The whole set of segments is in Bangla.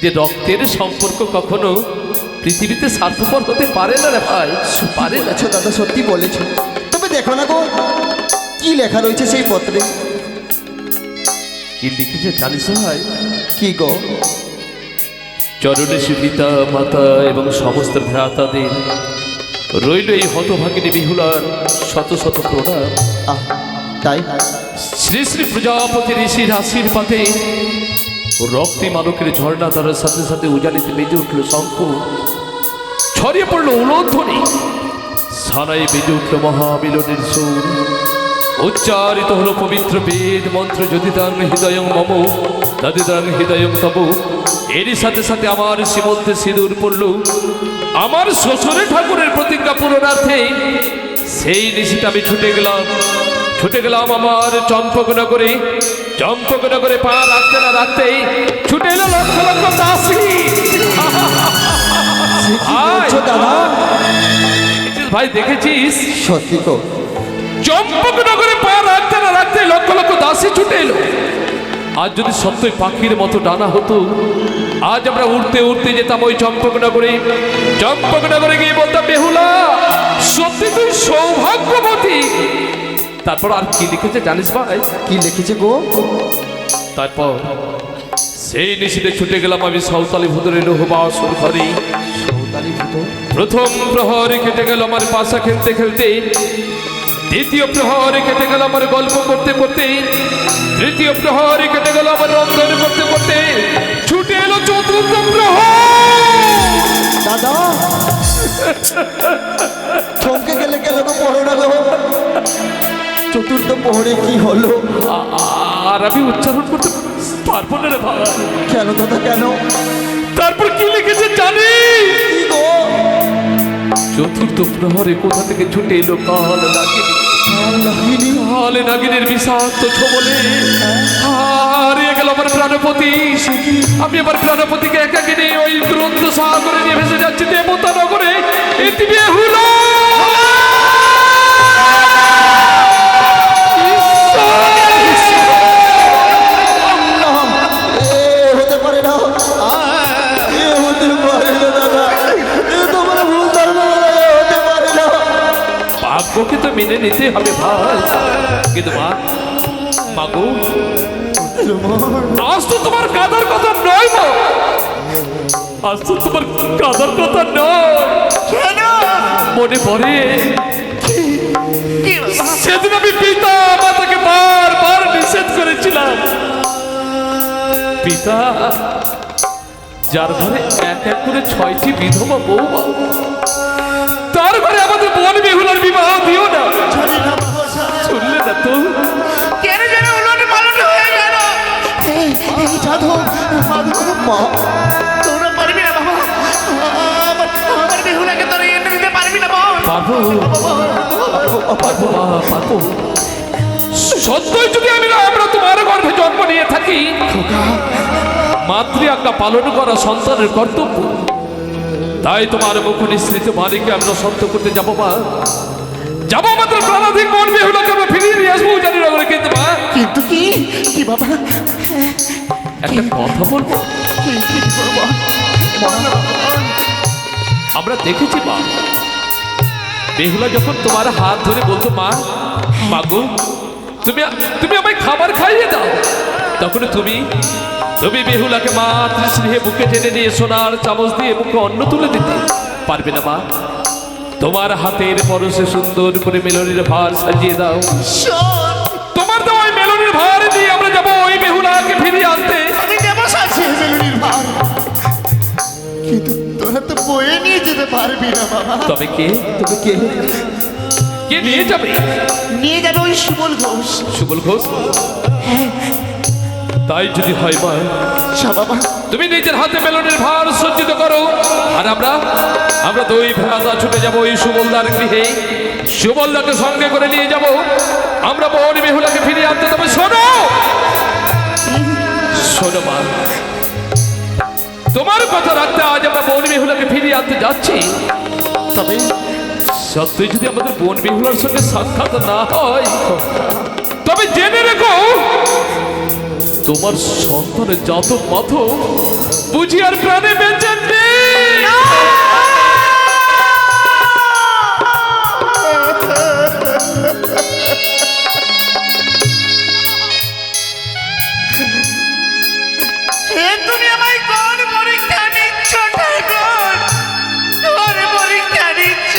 যে রক্তের সম্পর্ক কখনো পৃথিবীতে স্বার্থপর হতে পারে না রে ভাই, পারে না। আচ্ছা দাদা, সত্যি বলেছো। তবে দেখো না গো, কি লেখা রয়েছে সেই পত্রে। কি লিখেছে জানিস ভাই? কি গো? চরণে পিতা মাতা এবং সমস্ত ভ্রাতাদের রইল এই হতভাগিনী বিহুলার শত শত প্রণাম। আহ, তাই শ্রী শ্রী প্রজাপতি ঋষির আশীর্বাদে রক্তি মালকের ঝর্ণা ধরার সাথে সাথে উজানিতে বেজে উঠল শঙ্খ, ছড়িয়ে পড়ল উলধ্বনি, সানাই বেজে উঠল মহামিলনের সুর, উচ্চারিত হলো পবিত্র বেদ মন্ত্র, যদিদাং হৃদয়ং মম তদিদাং হৃদয়ং তব। এরই সাথে সাথে আমার সীমন্তে সিঁদুর পড়ল। আমার শ্বশুরে ঠাকুরের প্রতিজ্ঞা পূরণার্থে সেই নিশিতে আমি ছুটে গেলাম আমার চম্পকনগরে। চম্পকনগরে পা রাখতে না রাখতেই ছুটে এলো লক্ষ লক্ষ দাসী। দাদা ভাই দেখেছিস? সত্যি তো। চম্পকনগরে পা রাখতে না রাখতেই লক্ষ লক্ষ দাসী ছুটে এলো। আজ যদি সত্যই পাখির মতো ডানা হতো, আজ আমরা উড়তে উড়তে যেতাম ওই চম্পকনগরে। চম্পকনগরে গিয়ে বলতাম, বেহুলা সত্যি তুই সৌভাগ্যবতী। তারপর আর কি লিখেছে জানিস ভাই? কি লিখেছে গো? তারপর সেই নিশিতে ছুটে গেলাম আমি সাঁওতালি ভূতরের রোহবাসর ঘরে। সাঁওতালি ভূত? প্রথম প্রহরে কেটে গেল আমার পাশা খেলতে খেলতে, দ্বিতীয় প্রহরে কেটে গেল আমার গল্প করতে করতে, তৃতীয় প্রহরে কেটে গেল আমার রন্ধন করতে করতে, ছুটে এলো চতুর্থ প্রহর। দাদা থমকে গেলে গেল তো পড়ো না গো। চতুর্থ প্রহরে কি হলো? আর আমি উচ্চারণ করতে পারবো না রে ভাই। কেন দাদা, কেন? তারপর কি লিখেছে জানি? কি গো? চতুর্থ প্রহরে কোথা থেকে ছুটে এলো কাল নাগিনী। কালে নাগিনীর বিষাক্ত ছোবলে হারিয়ে গেল আমার প্রাণপতি। আমি আমার প্রাণপতিকে একাকে নিয়ে ওই দুরন্ত সাগরে নিয়ে ভেসে যাচ্ছি দেবতা নগরে। এটি বেহুলা। হতে পারে না, হতে পারে না দাদা, তোমার ভুল ধারণা, হতে পারে না। ভাগ্যকে তো মেনে নিতে হবে ভাই, কিন্তু মা গো, আজ তো তোমার কাঁদার কথা নয় মা, আজ তো তোমার কাঁদার কথা নয়। মনে পড়ে সেদিন আমি পিতা মাতাকে বারবার নিষেধ করেছিলাম। পিতা যার ঘরে এক এক করে 6টি বিধবা বউ, তার ঘরে আমাদের বোন বেহুলার বিবাহ দিও না। শুনলে না তো? কেন যেন উলট পালট হয়ে গেল। তোরা পারবি না বাবা, আমার বেহুলাকে তোরা এনে দিতে পারবি না বাবা। পারবো পারবো। সত্যই যদি আমরা তোমার গর্ভে জন্ম নিয়ে থাকি, মাতৃ আজ্ঞা পালন করা সন্তানের কর্তব্য। তাই তোমার মুখ নিঃসৃত বাড়িকে আমরা সত্য করতে যাবো মা, যাবো আমাদের প্রাণাধিক বোন বেহুলাকে আমরা ফিরিয়ে নিয়ে আসবো জানি নগরে। কিন্তু মা, কিন্তু কি বাবা, একটা কথা বলবো। আমরা দেখেছি মা, বেহুলা যখন তোমার হাত ধরে বলতো, মা গো তুমি আমায় খাবার খাইয়ে দাও, তখন তুমি বেহুলাকে মাতৃস্নেহে বুকে টেনে নিয়ে সোনার চামচ দিয়ে মুখে অন্ন তুলে দিতে পারবে না মা? তোমার হাতের পরশে সুন্দর করে মেলনের ভার সাজিয়ে দাও। তোমার তো ওই মেলনের ভার দিয়ে আমরা যাবো ওই বেহুলাকে ফিরিয়ে আনতে। আমি দেবো সাথে বেলুনির ভার, কিন্তু তোরা তো বয়ে নিয়ে যেতে পারবি না বাবা। তবে কে নিয়ে যাবে? নিয়ে যাবে ওই সুবল ঘোষ। সুবল ঘোষ? তাই যদি হয় মা, বাবা তুমি নিজের হাতে মেলনের ভার সজ্জিত করো, আর আমরা দুই ভ্রাতা ছুটে যাবো ওই সুবলদার গৃহে। সুবলদাকে সঙ্গে করে নিয়ে যাব, আমরা বোন বেহুলাকে ফিরিয়ে আনতে। তবে শোনো মা, তোমার কথা রাখতে আজ আমরা বোন বেহুলাকে ফিরিয়ে আনতে যাচ্ছি। তবে সত্যি যদি আমাদের বোন বেহুলার সঙ্গে সাক্ষাৎ না হয়, তবে জেনে রেখো তোমার সন্তানের জাতক মাথ বুঝি আর প্রাণে বেঁচে নেই। তুমি আমায় কোন পরীক্ষা নিচ্ছ ঠাকুর? কোন পরীক্ষা নিচ্ছ?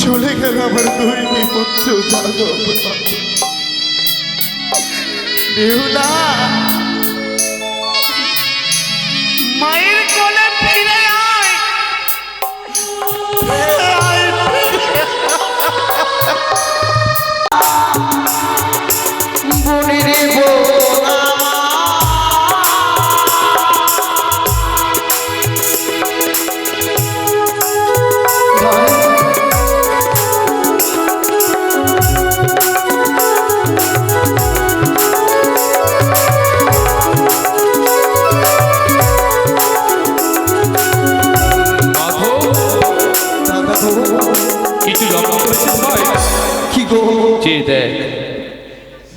চলে গেল আমার দুইটি পুত্র যাদব। বেহুলা, মায়ের কোলে ফিরে আয়।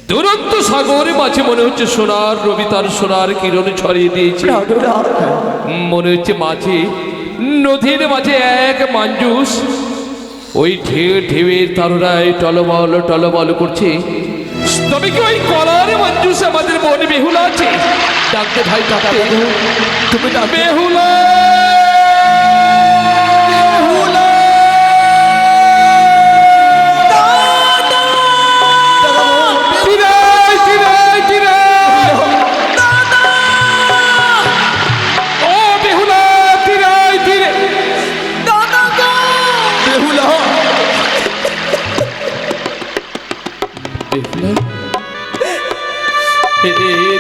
দুরন্ত সাগরে মাঝে মনে হচ্ছে সোনার রবি তার সোনার কিরণ ছড়িয়ে দিয়েছে। মনে হচ্ছে মাঝে নদীর মাঝে এক মঞ্জুস ওই ঢেউ ঢেউয়ের তারায় টলমল টলমল করছে। তবে কি ওই কলার মঞ্জুস আমাদের মনে বেহুলা আছে? ডাকতে ভাই ডাকতে, তুমি বেহুলা।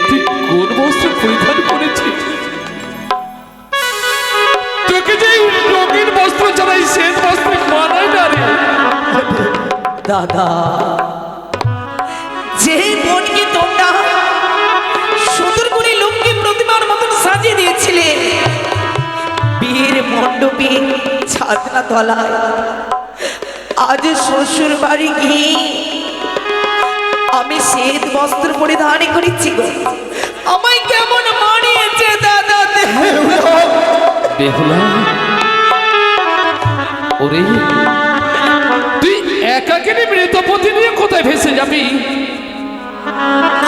তুই কোন বস্ত্র পরিধান করেছিস? তোকে যে রঙিন বস্ত্র ছাড়াই শ্বেত বস্ত্র মানায় না রে। দাদা, যে বোনকে তোমরা সুন্দর করে লক্ষ্মী প্রতিমার মতন সাজিয়ে দিয়েছিলে বিয়ের মণ্ডপে ছাদনা তলায়, আজ শ্বশুর বাড়ি গিয়ে আমি শ্বেত বস্ত্র পরিধান করেছি গো। আমায় কেমন মানিয়েছে দাদা। বেহুলা, ওরে তুই একাকিনী মৃতপতি নিয়ে কোথায় ভেসে যাবি?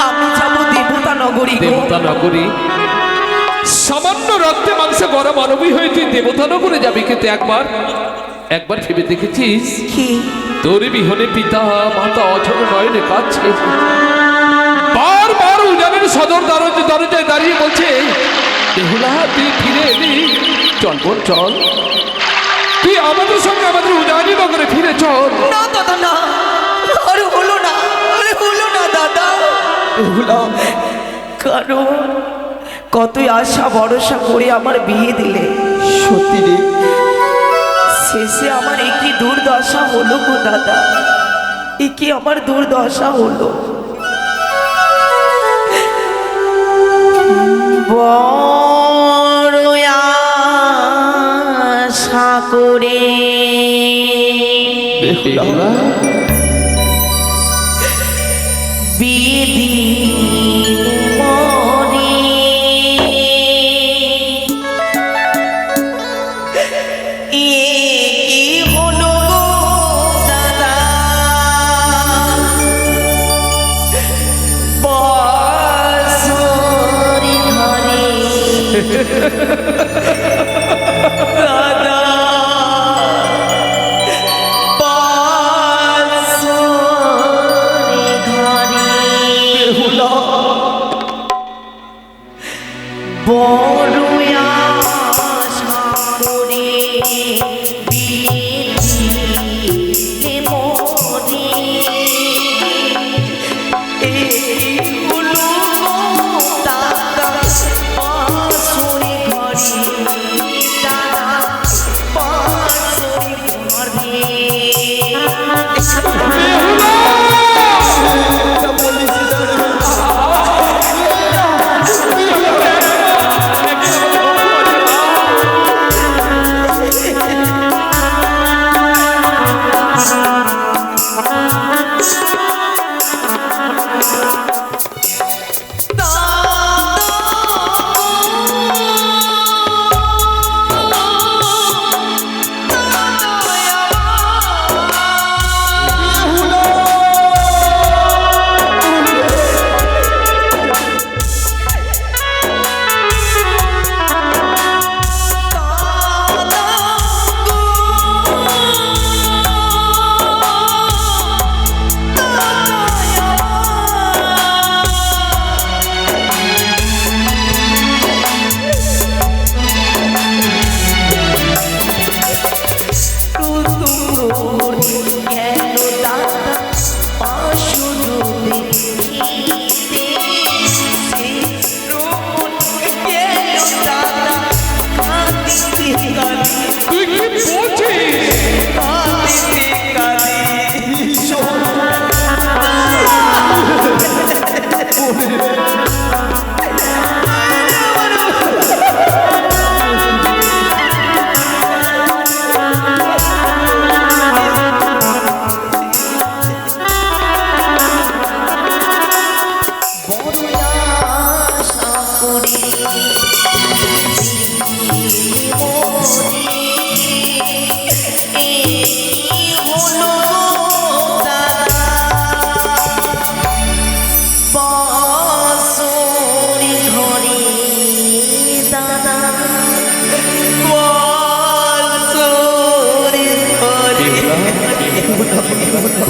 আমি যাব দেবতা নগরী। দেবতা নগরী? সামান্য রক্তে মাংসে গড়া মানবী হয়ে তুই দেবতা নগরে যাবি, কিন্তু একবার ভেবে দেখেছিস কি তোর বিহনে পিতা মাতা অঝর নয়নে কাঁদছে? বারবার উজানের সদর দরজায় দাঁড়িয়ে বলছে, বেহুলা তুই ফিরে এলি, চল বোন চল, তুই আমাদের সঙ্গে আমাদের উজানি নগরে ফিরে চল। না দাদা না, আরে হলো না, আরে হলো না দাদা। কারণ কতই আশা ভরসা করে আমার বিয়ে দিলে, সত্যি রে, শেষে আমার একটি দুর্দশা হলো গো দাদা। কি আমার দুর্দশা হলো। বড় আশা করে বিয়ে দিল মরে, দাদা বাসরে ঘরে বড় আশা করে বিয়ে মরে, হলো দাদা বাসরে ঘরে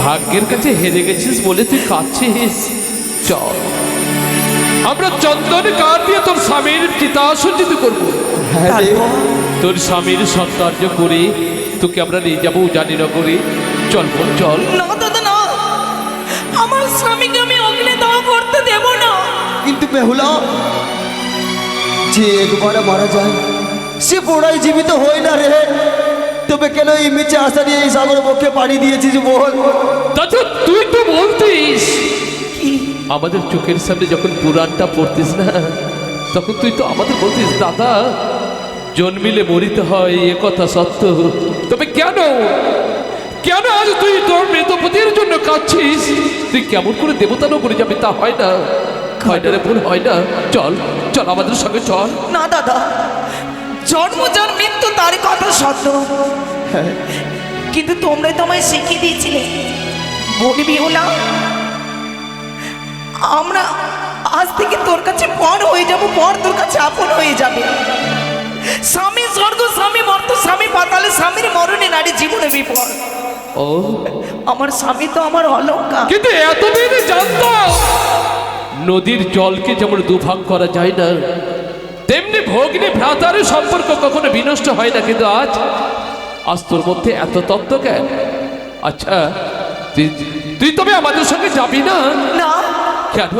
ভাগ্যের কাছে হেরে গেছিস বলে তুই কাঁদছিস। চল আমরা চন্দন কাঠ দিয়ে তোর স্বামীর চিতা সজ্জিত করবো। হ্যাঁ রে। তোর স্বামীর সৎকার্য করে তোকে আমরা নিয়ে যাবো উজানিনগরে। চল বোন চল। না দাদা না, আমার স্বামীকে আমি অগ্নিদাহ করতে দেব না। কিন্তু বেহুলা, যে একবার মারা যায় সে পুনরায় জীবিত হয় না রে। তবে কেন এই মিছে আশা নিয়ে এই সাগর পক্ষে পাড়ি দিয়েছিস বল? দাদা তুই তো বলতিস আমাদের চোখের সামনে যখন পুরাণটা পড়তিস না, তখন তুই তো আমাদের বলতিস দাদা জন্মিলে মরিতে হয় এ কথা সত্য। তবে কেন কেন আজ তুই তোর মৃতপতির জন্য কাঁদছিস? তুই কেমন করে দেবতা নগরে যাবি? তা হয় না, হয় না রে বোন, হয় না। চল চল আমাদের সঙ্গে চল। না দাদা, জন্ম যার মৃত্যু তার কথা সত্য, কিন্তু তোমরাই তো আমায় শিখিয়ে দিয়েছিলে বলবি না, আমরা আজ থেকে তোর কাছে পর হয়ে যাব, পর তোর কাছে আপন হয়ে যাবে। স্বামী স্বর্গ, স্বামী মর্ত, স্বামী পাতালে, স্বামীর মরণে নারী জীবনে বিপদ। ও আমার স্বামী তো আমার অলঙ্কার। কিন্তু এতদিন জানতাম নদীর জলকে যেমন দুভাগ করা যায় না, তেমনি ভগ্নী ভ্রাতার সম্পর্ক কখনো বিনষ্ট হয় না। কিন্তু আজ আজ তোর মধ্যে এত তত্ত্ব জ্ঞান। আচ্ছা তুই তবে আমাদের সঙ্গে যাবি না? না। কেন?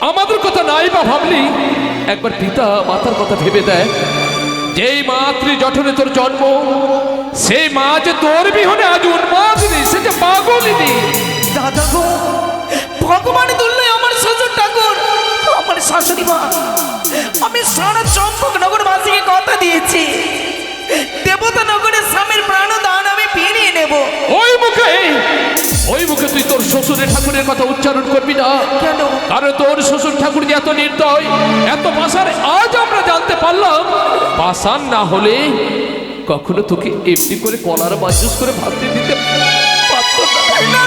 আমাদের কথা নাই বা ভাবলি? একবার পিতা মাতার কথা ভেবে দেয়। যেই মাতৃ জঠনে তোর জন্ম, সেই মা যে তোর বিহনে আজ উন্মাদিনী, সে যে পাগলিনী। দাদা গো, ভগবান তুল্য আমার শ্বশুর ঠাকুর, আমার শাশুড়ি মা। আমি সারা চম্পকনগরবাসীকে কথা দিয়েছি, দেবতা নগরের স্বামীর প্রাণদান আমি ফিরিয়ে নেব। ওই মুখে তুই তোর শ্বশুরের ঠাকুরের কথা উচ্চারণ করবি না। কেন? কারণ তোর শ্বশুর ঠাকুর যে এত নির্দয়, এত পাষাণ, আজ আমরা জানতে পারলাম। পাষাণ না হলে কখনো তোকে এমনি করে কলার মাজুস করে ভাবতে দিতে পারতো না।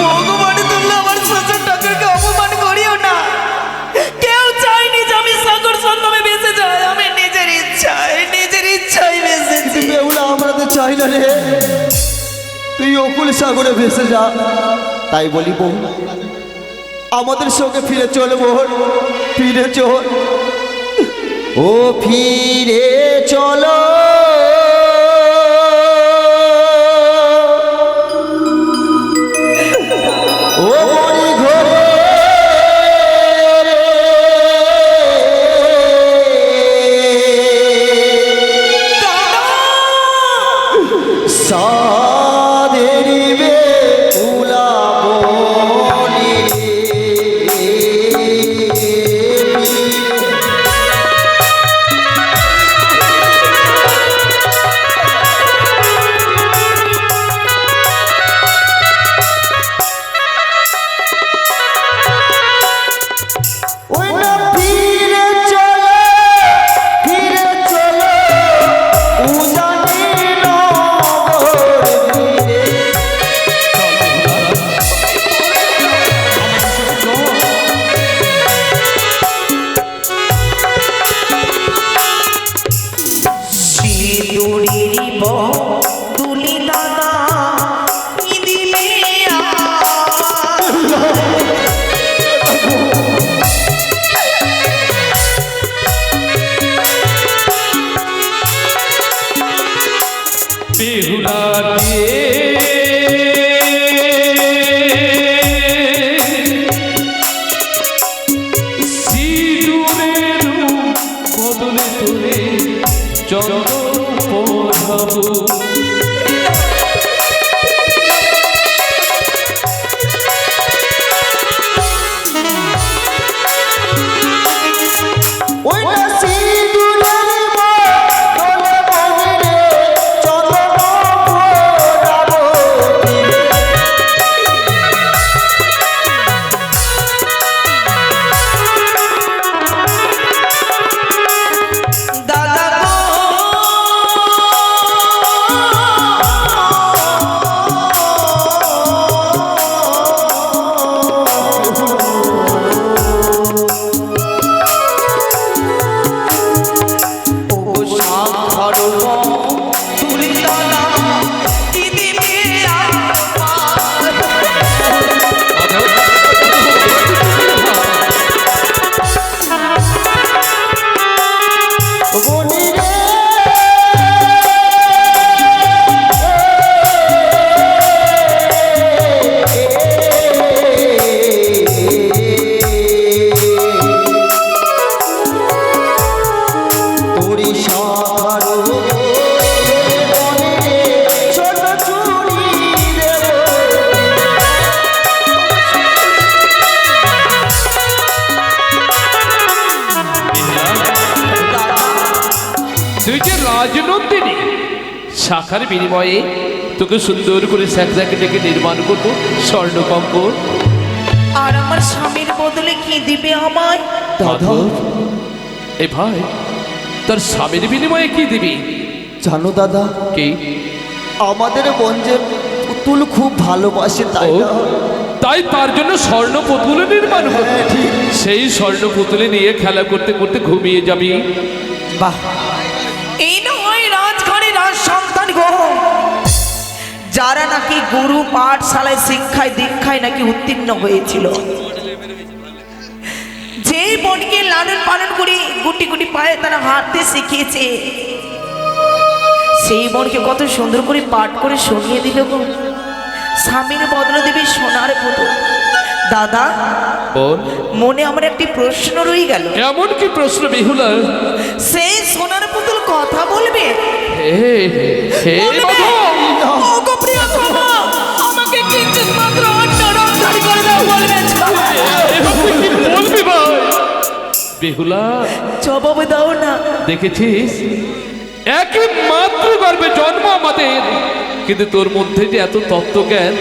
ভগবান তুল্য আমার শ্বশুর ঠাকুরকে অপমান করিও না। কেউ চাইনি যে আমি সাগর সঙ্গমে বেঁচে যাই, আমি নিজের ইচ্ছায় বেঁচেছি। বেহুলা, আমরা তো চাই না রে তুই অকুল সাগরে ভেসে যা। তাই বলি বোন, আমাদের সঙ্গে ফিরে চল বোন, ফিরে চল। ও ফিরে চলো ও মরি ঘরে সাদেরি বেহুলা বলি রে। যে নন্দিনী, শাখার বিনিময়ে তোকে সুন্দর করে স্যাকদাকে ডেকে নির্মাণ করবো স্বর্ণ কঙ্কর। আর আমার স্বামীর বদলে কি দিবে আমায়? দাদা এ ভাই, তার স্বামীর বিনিময়ে কি দিবি? জানো দাদা, কি? আমাদের বোন যে পুতুল খুব ভালোবাসে, তাই ও, না? তাই তার জন্য স্বর্ণ পুতুল নির্মাণ করবো। সেই স্বর্ণ পুতুলে নিয়ে খেলা করতে করতে ঘুমিয়ে যাবি। বাহ, এই নয় রাজঘরে রাজ সন্তান গো, যারা নাকি গুরু পাঠশালায় শিক্ষায় দীক্ষায় নাকি উত্তীর্ণ হয়েছিল, যেই বোনকে লালন পালন করে গুটি গুটি পায়ে তারা হাঁটতে শিখিয়েছে, সেই বোনকে কত সুন্দর করে পাঠ করে শুনিয়ে দিল গো। স্বামীর বদলে দেবে সোনার পুতুল। দাদা, বল, মনে আমার একটি প্রশ্ন রয়ে গেল। এমন কি প্রশ্ন বেহুলা? সেই সোনার পুতুল কথা বলবে? হে হে মাধব, ওগো প্রিয়তমা, আমাকে কিঞ্চিৎ মাত্র অন্য রক্ষারি করে দাও বলবে। এভাবে কি বলবি ভাই? বেহুলা, জবাব দাও না। দেখেছিস, একই মাতৃগর্ভে জন্ম আমাদের, কিন্তু তোর মধ্যে যে এত তত্ত্বজ্ঞান।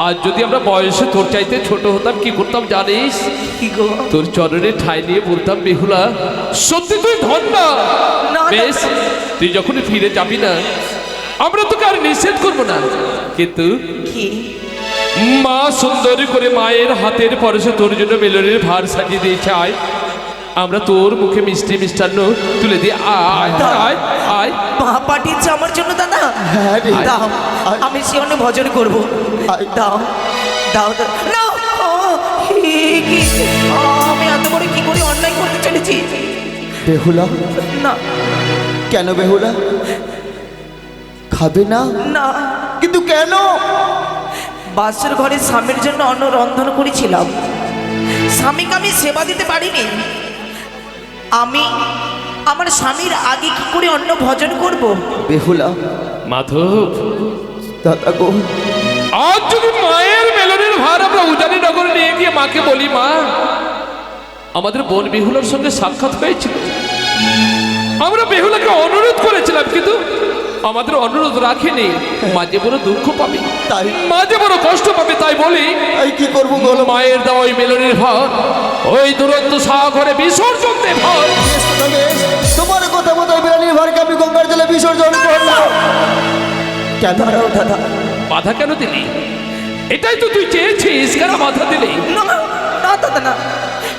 আজ যদি আমরা বয়সে তোর চাইতে ছোট হতাম, কি করতাম জানিস? কি গো? তোর চরণে ঠাই নিয়ে বলতাম, বেহুলা সত্যি তুই ধন্য। না, বেশ, তুই যখন ফিরে যাবি না, আমরা তোকে আর নিষেধ করবো না, কিন্তু কি? মা সুন্দর করে মায়ের হাতের পরশে তোর জন্য মেলনের ভার সাজিয়ে দিয়েছে। আয়, আমরা তোর মুখে মিষ্টি মিষ্টান্ন তুলে দিয়ে আয় আয় আয়। মা পাঠিয়েছে আমার জন্য দাদা। হ্যাঁ রে। দাও, আমি সে অন্য ভজন করবো। আয়। দাও দাও দাও। না, কি আমি এত বড় কি করে অন্যায় করতে চলেছি? বেহুলা, না কেন বেহুলা? খাবে না? না, কিন্তু কেন? বাসর ঘরে স্বামীর জন্য অন্ন রন্ধন করেছিলাম, স্বামীকে আমি সেবা দিতে পারিনি। আমি আমার স্বামীর আগে কি করে অন্ন ভজন করব? বেহুলা, মাধব, দাদা গো, আজ যদি মায়ের মেলনের ভার আমরা উজানি নগরে নিয়ে গিয়ে মাকে বলি, মা আমাদের বোন বেহুলার সঙ্গে সাক্ষাৎ হয়েছিল, আমরা বেহুলাকে অনুরোধ করেছিলাম, কিন্তু আমাদের অনুরোধ রাখেনি, মাঝে বড় দুঃখ পাবে, তাই মাঝে বড় কষ্ট পাবে, তাই বলি এই কি করবো বলো? মায়ের দেওয়া ওই মেলনের ভার ওই দুরন্ত সাগরে বিসর্জন দে ভাই। বেশ দাদা, বেশ। তোমার কথা মতো ওই বিরানির ভারকে আমি গঙ্গার জলে বিসর্জন করলাম। কেন দাদা? বাধা কেন দিলি? এটাই তো তুই চেয়েছিস, কেন বাধা দিলি? না না দাদা, না,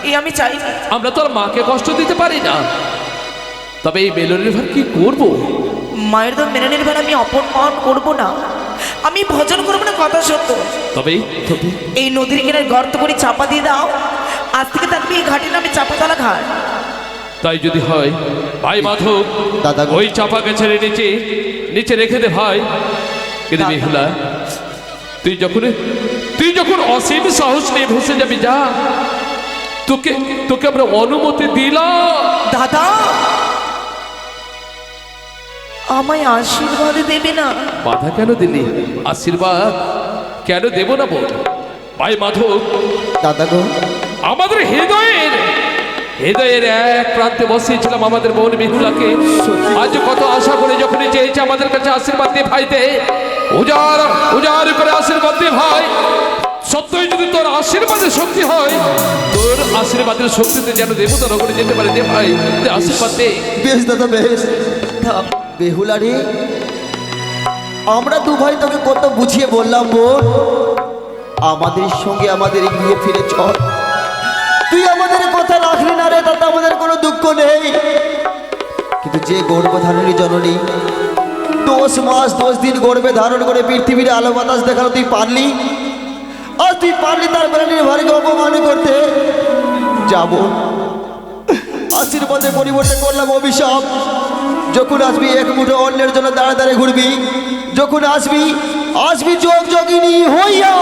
এই আমি চাই না। আমরা তো আর মাকে কষ্ট দিতে পারি না, তবে এই মেলনের ভার কি করবো? মায়ের তো মেনে ভার আমি অপমান করব না, আমি ভজন করবো না, কথা সত্য। তবে এই নদীর কিনারে গর্ত করে চাপা দিয়ে দাও, আজ থেকে থাকবে এই ঘাটের নামে চাপাতলা ঘাট। তাই যদি হয় ভাই মাধব, দাদা গো। ওই চাপা গাছের নিচে নিচে রেখে দে ভাই। কিন্তু দাদা। বেহুলা, তুই যখন অসীম সাহস নিয়ে ভেসে যাবি, যা, তোকে তোকে আমরা অনুমতি দিলাম। দাদা, আমায় আশীর্বাদ দেবে না? বাধা কেন দিলি? আশীর্বাদ কেন দেব না বল? ভাই মাধব, দাদা গো, আমাদের হৃদয়ের এক প্রান্তে বসিয়েছিলাম আমাদের বোন বেহুলাকে। আজ কত আশা করে যখনই চেয়েছে আমাদের কাছে আশীর্বাদ দিয়ে ভাইতে, উজাড় করে আশীর্বাদ দিয়ে ভাই। সত্যই যদি তোর আশীর্বাদের শক্তি হয়, তোর আশীর্বাদের শক্তিতে যেন দেবতা নগরে যেতে পারে, দে ভাই, দে আশীর্বাদ দে। বেশ দাদা, বেশ। বেহুলা রে, আমরা দু ভাই তোকে কত বুঝিয়ে বললাম, বোন আমাদের সঙ্গে আমাদের গৃহে ফিরে চল। তুই আমাদের কথা রাখলি না রে, তাতে আমাদের কোনো দুঃখ নেই। কিন্তু যে গর্ভধারণী জননী 10 মাস 10 দিন গর্ভে ধারণ করে পৃথিবীর আলো বাতাস দেখানো তুই পারলি, আর তুই পারলি তার বেলানির ভারকে অপমান করতে। যাব আশীর্বাদের পরিবর্তে করলাম অভিশাপ। যখন আসবি এক মুঠো অন্যের জন্য দাঁড়ে দাঁড়ে ঘুরবি, যখন আসবি যোগ যোগিনী হইয়া।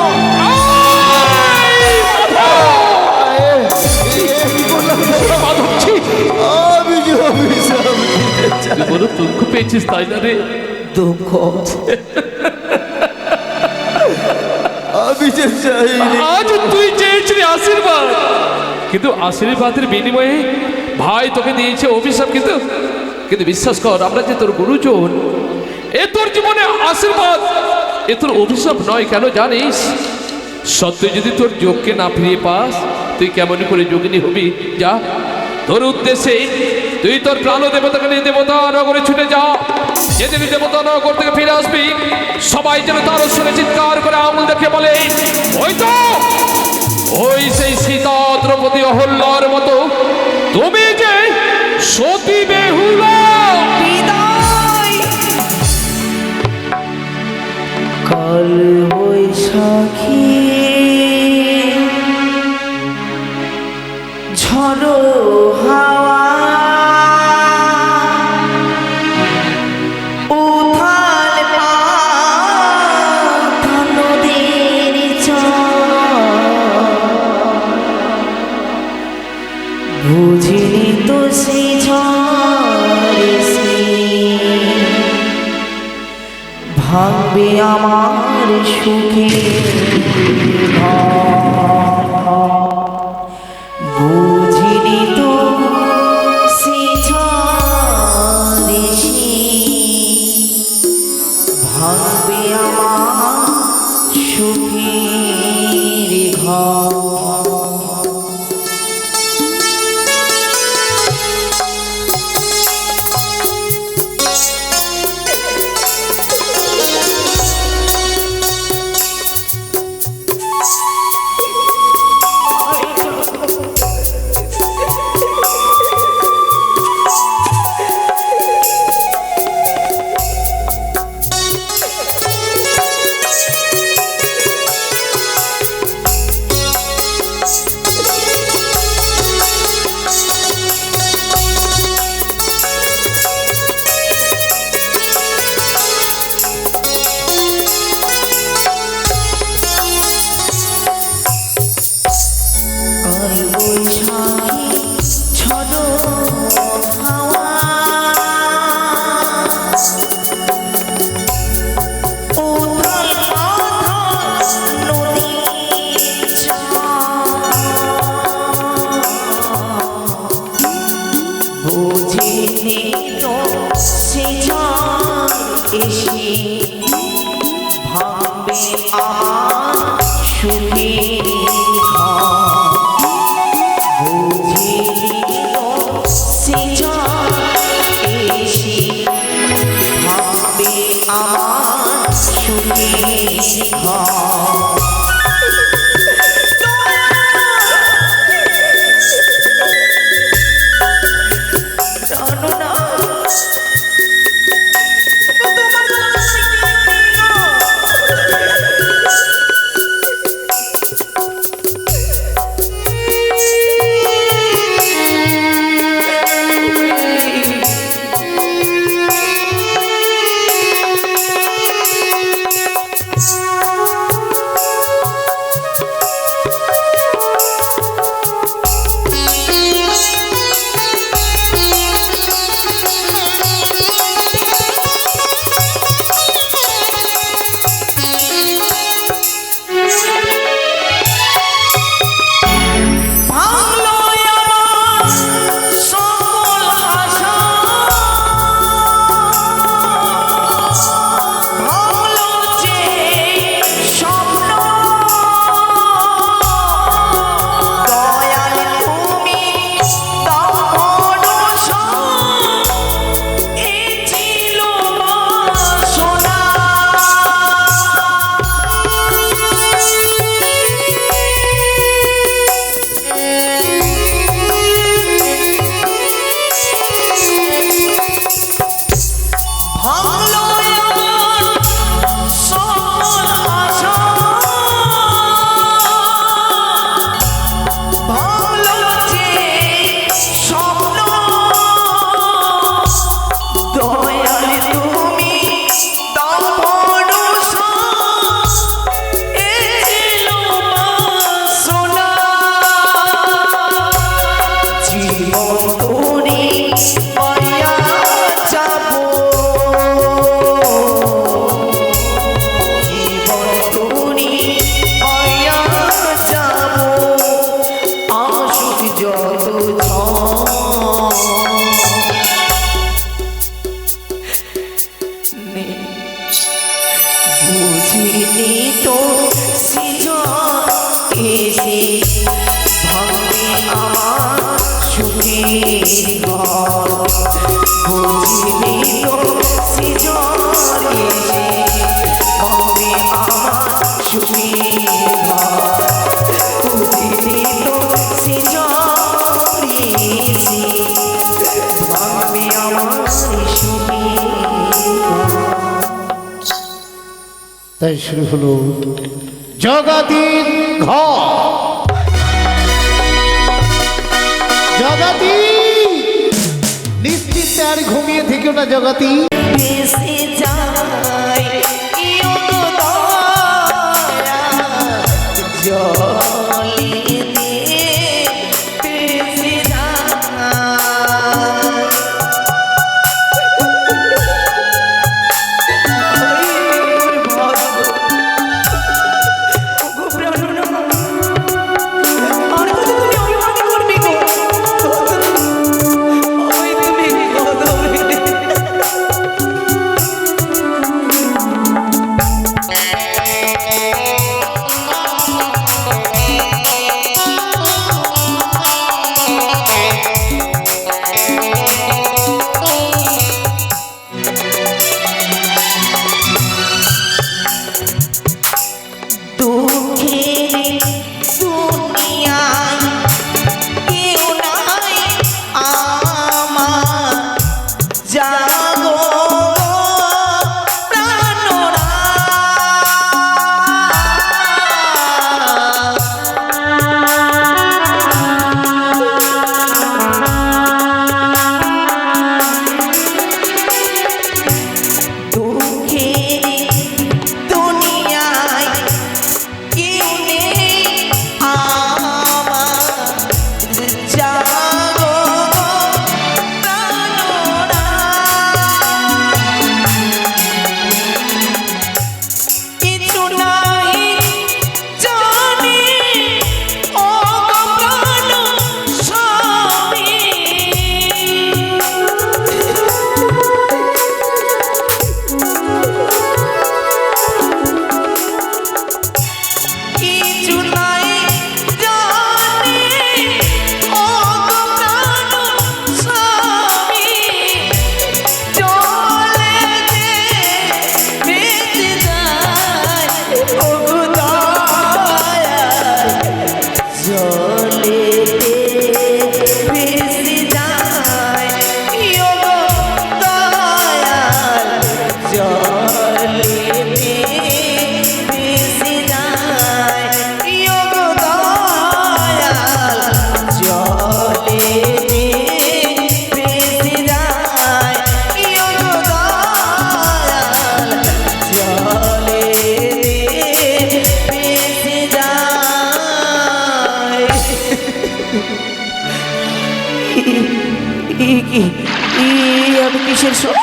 আমি যে অভিশাপ দিতে চাই। তুই বড় দুঃখ পেয়েছিস, তাই না রে? দুঃখ আমি যে চাইনি। আজ তুই চেয়েছিলি আশীর্বাদ, কিন্তু আশীর্বাদের বিনিময়ে ভাই তোকে দিয়েছে অভিশাপ। কিন্তু কিন্তু বিশ্বাস কর, আমরা যে তোর গুরুজন, এ তোর জীবনে আশীর্বাদ, এ তোর অভিশাপ নয়। কেন জানিস? সত্যি যদি তোর যোগকে না ফিরিয়ে পাস, তুই কেমন করে যোগিনী হবি? যা, তোর উদ্দেশ্যে তুই তোর প্রাণ দেবতাকে নিয়ে দেবতা নগরে ছুটে যা। যেদিন দেবতা নগর থেকে ফিরে আসবি, সবাই যেন তার সঙ্গে চিৎকার করে আঙুল দেখে বলে, ওই তো, ওই সেই সীতা দ্রৌপদী অহল্যার মতো তুমি যে সতী বেহুলা। বিদায়। কাল বৈশাখী ঝড়ো হাওয়া উথাল পাথা নদীর বুঝিনি তো সেই ঝড়ে ভাঙবে আমার সুখে বুঝিনি তো সেই ঝড়ে ভাঙবে আমার সুখের ঘর। তো সৃজন এসে ভাঙবে আমার সুখের ঘর বুঝলি তো সৃজন এসে ভাঙবে আমার সুখের ঘর বুঝলি তো সৃজন এসে ভাঙবে আমার সুখের তাই শুরু হলো জগতির ঘর। জগতি নিশ্চিত আর ঘুমিয়ে থেকেও না জগতি। ভেসে যায় জলে ভেসে আমি কিসের শব্দ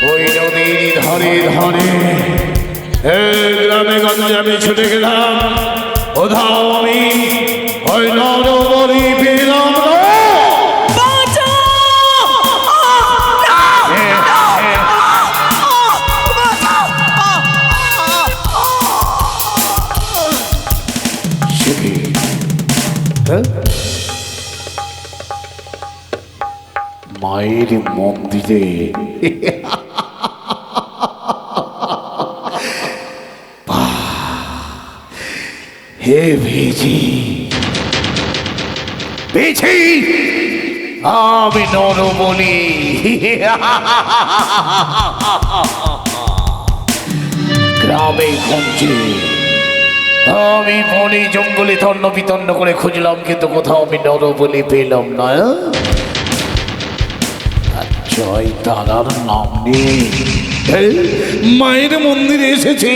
ওই নদীর ধারে ধারে গ্রামে গঞ্জে আমি ছুটে গেলাম, কোথাও আমি ওই নরবলি পেলাম না। মায়ের মন্দিরে হে বেজি বেজি, আমি নরবলি। গ্রামে গঞ্জে আমি বনে জঙ্গলে তন্ন বিতন্ন করে খুঁজলাম, কিন্তু কোথাও আমি নরবলি পেলাম না। জয় তারার নাম নেই। মায়ের মন্দিরে এসেছি,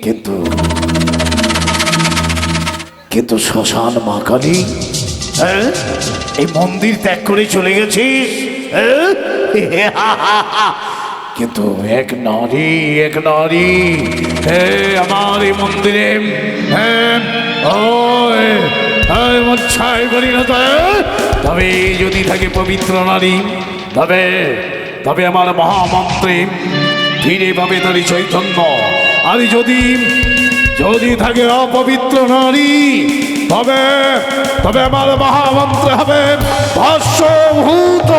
কিন্তু কিন্তু শ্মশান মা কালী, এই মন্দির ত্যাগ করে চলে গেছিস। কিন্তু এক নারী আমার এই মন্দিরে ছাই করি না। তবে যদি থাকে পবিত্র নারী, তবে তবে আমার মহামন্ত্রে ফিরে পাবে তারই চৈতন্য। আর যদি যদি থাকে অপবিত্র নারী, তবে তবে আমার মহামন্ত্রে হবে ভস্মভূত।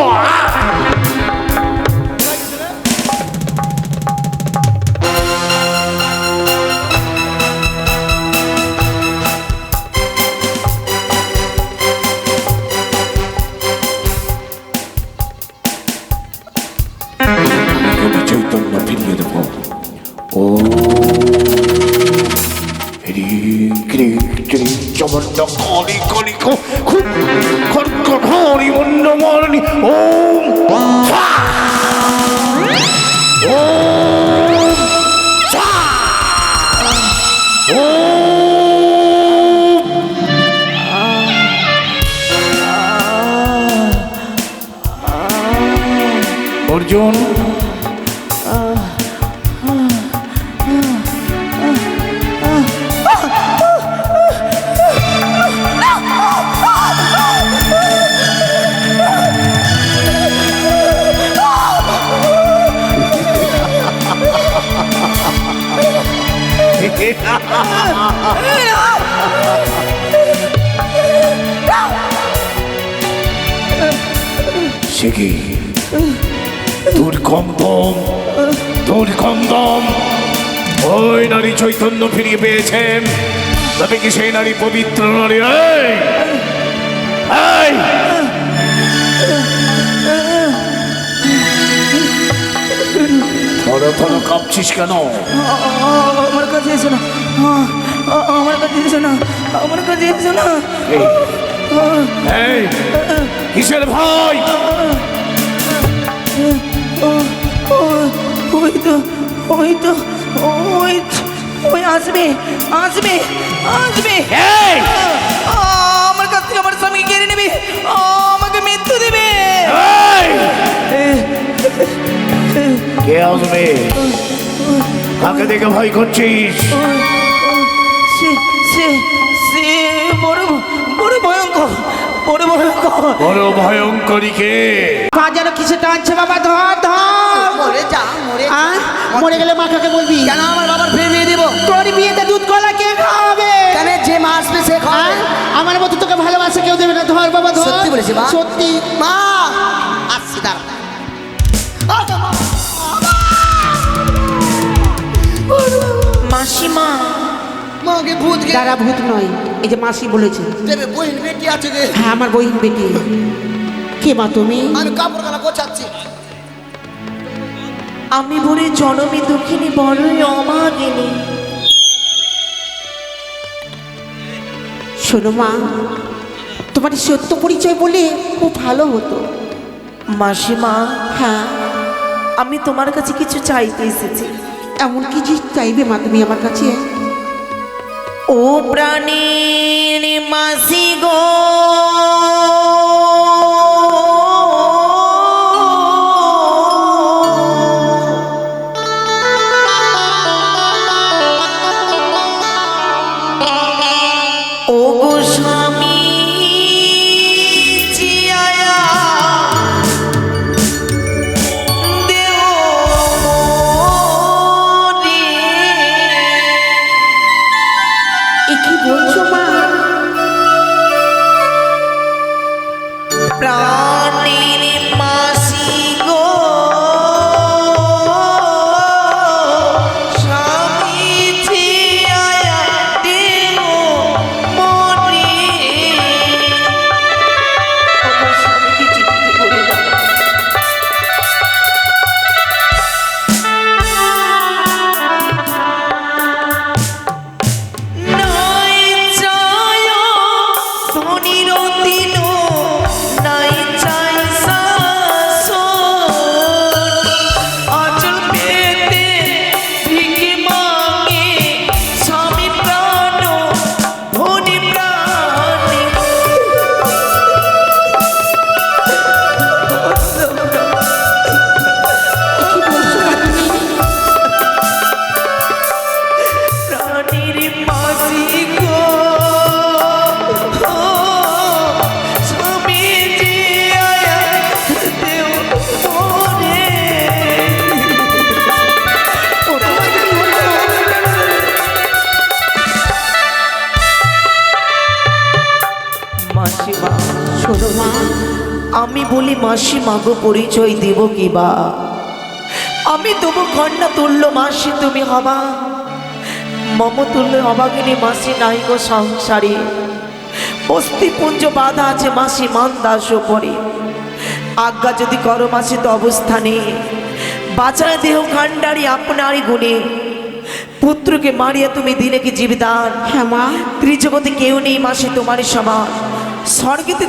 চৈতন্য ফিরিয়ে দেব। ও চমন্ড কলি কলি খুব খড়ি অন্য মরণি। ও অর্জুন, সে কি তোর কন্দম ওই নারী চৈতন্য ফিরিয়ে পেয়েছেন, তবে কি সেই নারী পবিত্র নারী? থরো কাঁপছিস কেন? আমার কাছে এসো না, আমার কাছে এসো না, আমার কাছে এসো না। কিসের ভয়? ওই আসবে আমার কাছ থেকে আমার স্বামী কেড়ে নেবে, আমাকে মৃত্যু দেবে। কে আসবে? কাকে দেখে ভয় করছিস? সে বড় ভয়ঙ্কর, বড় ভয়ঙ্করী কে? পা যেন কিসে টানছে বাবা, ধর মরে গেলে মা কাকে বলবি? কেন আমার বাবার ফিরে বিয়ে দেবো? তোর বিয়েতে দুধ কলা কে খাওয়াবে? কেন যে মা আসবে সে খাবে? আমার মতো তোকে ভালোবাসে কেউ দেবে না। ধর বাবা ধর। সত্যি বলেছি মা? সত্যি মা আসছি, দাঁড়া। মাসিমা, মাকে ভূত গে তারা ভূত নয়, এই যে মাসি বলেছে। দেবে, বহিন বেটি আছে গে। হ্যাঁ আমার বহিন বেটি। কে মা তুমি? আমি কাপড় কালা গোছাচ্ছি। আমি বলে জনমী দুঃখিনী বড়ই অমাগিনী। শোনো মা, তোমার সত্য পরিচয় বলে খুব ভালো হতো। মাসিমা, হ্যাঁ আমি তোমার কাছে কিছু চাইতে এসেছি। এমন কি জিনিস চাইবে মা তুমি আমার কাছে? ও প্রাণীর মাসি গো, মাসিমা শোনো মা, আমি বলি মাসি মাগো পরিচয় দেব কি বা? আমি তবু কন্যা তুল্য মাসি তুমি হবা, মম তুল্য অবাগিনী মাসি নাই গো সংসারে। অস্থিপুঞ্জ বাধা আছে মাসি মান দাস পরে, আজ্ঞা যদি করো মাসি তো অবস্থানে বাঁচায় দেহ কাণ্ডারি আপনারই গুণে। পুত্রকে মারিয়া তুমি দিলে কি জীবদান, হ্যাঁ মা। ত্রিজগতে কেউ নেই মাসি তোমারই সমান। স্বর্গেতে